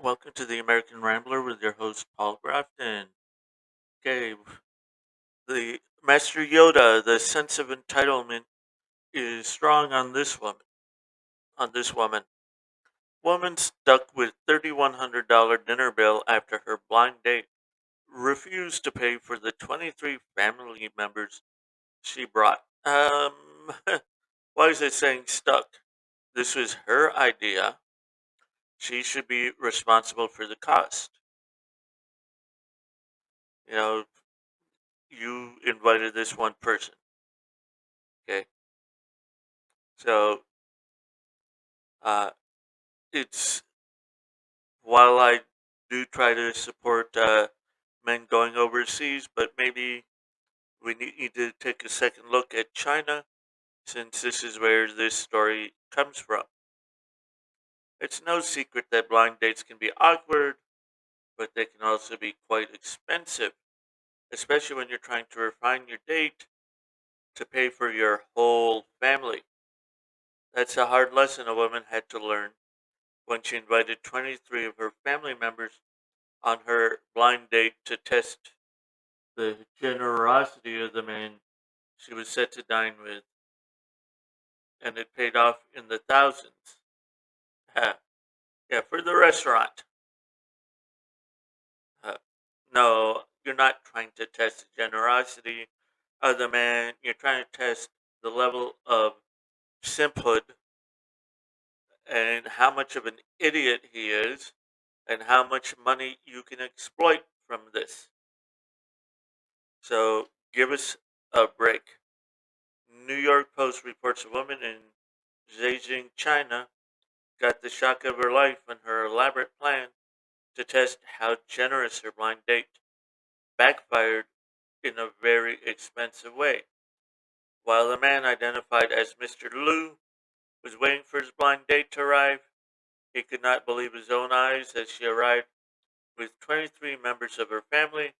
Welcome to the American Rambler with your host Paul Grafton. Okay, the Master Yoda, the sense of entitlement is strong on this woman. On this woman stuck with $3,100 dinner bill after her blind date refused to pay for the 23 family members she brought. Why is it saying stuck? This was her idea. She should be responsible for the cost. You know, you invited this one person. Okay, so uh, it's while I do try to support men going overseas, but maybe we need to take a second look at China since this is where this story comes from. It's no secret that blind dates can be awkward, but they can also be quite expensive, especially when you're trying to refine your date to pay for your whole family. That's a hard lesson a woman had to learn when she invited 23 of her family members on her blind date to test the generosity of the man she was set to dine with, and it paid off in the thousands. Yeah, for the restaurant. Uh, no, you're not trying to test the generosity of the man. You're trying to test the level of simphood and how much of an idiot he is and how much money you can exploit from this. So give us a break. New York Post reports a woman in Beijing, China, got the shock of her life when her elaborate plan to test how generous her blind date backfired in a very expensive way. While the man identified as Mr. Liu was waiting for his blind date to arrive, he could not believe his own eyes as she arrived with 23 members of her family,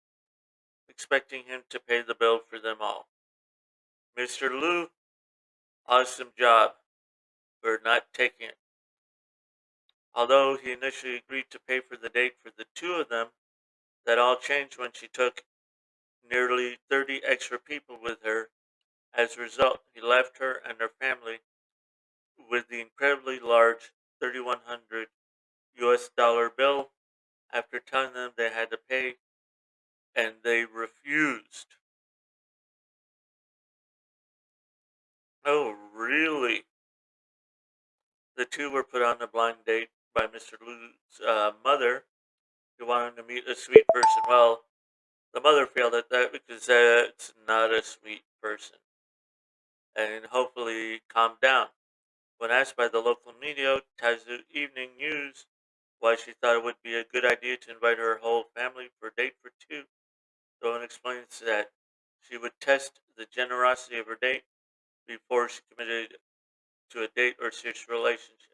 expecting him to pay the bill for them all. Mr. Liu, awesome job for not taking it. Although he initially agreed to pay for the date for the two of them, that all changed when she took nearly 30 extra people with her. As a result, he left her and her family with the incredibly large 3,100 US dollar bill after telling them they had to pay, and they refused. Oh, really? The two were put on a blind date by Mr. Liu's mother, who wanted to meet a sweet person. Well, the mother failed at that because that's not a sweet person, and hopefully calmed down. When asked by the local media, Tazu Evening News, why she thought it would be a good idea to invite her whole family for a date for two, the woman explains that she would test the generosity of her date before she committed to a date or serious relationship.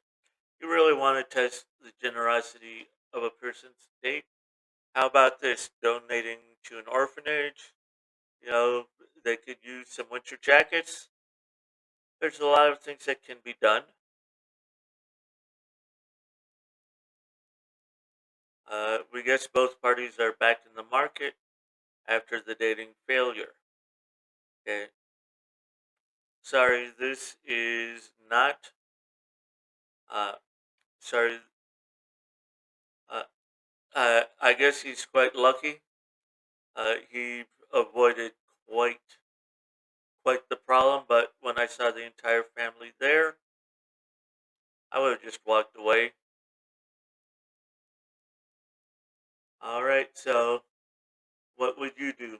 You really want to test the generosity of a person's date? How about this? Donating to an orphanage? You know, they could use some winter jackets. There's a lot of things that can be done. We guess both parties are back in the market after the dating failure. Okay. Sorry, this is not. Uh, sorry. Uh, I guess he's quite lucky. He avoided quite quite the problem, but when I saw the entire family there, I would have just walked away. All right. So, what would you do?